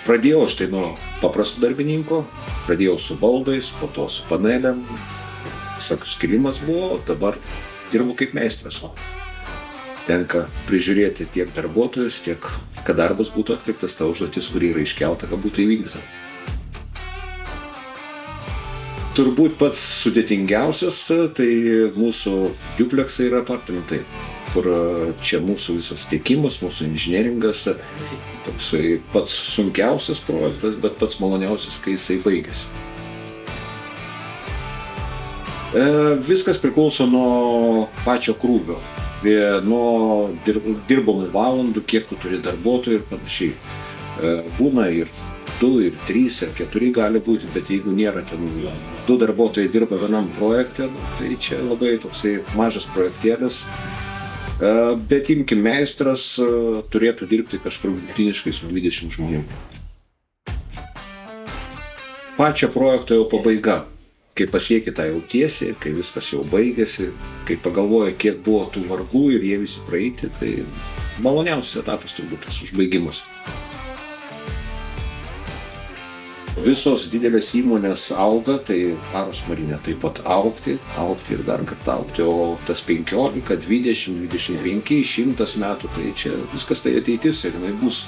Pradėjau aš tai nuo paprasto darbininko, pradėjau su baldais, po to su panelėm, visokius skilimas buvo, dabar dirbu kaip meistras. Tenka prižiūrėti tiek darbuotojus, tiek, kad darbas būtų atliktas, ta užduotis, kuri yra iškelta, kad būtų įvykdyta. Turbūt pats sudėtingiausias, tai mūsų dupleksai ir apartamentai, kur čia mūsų visas tiekimas, mūsų inžinieringas, toksai pats sunkiausias projektas, bet pats maloniausias, kai jisai baigėsi. Viskas priklauso nuo pačio krūvio, nuo dirbamų valandų, kiek tu turi darbuotojų ir panašiai. Būna ir 2, ir 3, ir 4 gali būti, bet jeigu nėra ten 2 darbuotojai dirba vienam projekte, tai čia labai toksai mažas projektėlis. Bet imkim, meistras turėtų dirbti kažkur vidutiniškai su 20 žmonėm. Pačio projekto jau pabaiga, kai pasieki tą jau tiesiai, kai viskas jau baigėsi, kai pagalvoji, kiek buvo tų vargų ir jie visi praeiti, tai maloniausias etapas turbūt tas užbaigimas. Visos didelės įmonės auga, tai Aros Marine taip pat augti ir dar kartą augti, o tas 15, 20, 25, 100 metų, tai čia viskas tai ateitis ir jinai bus.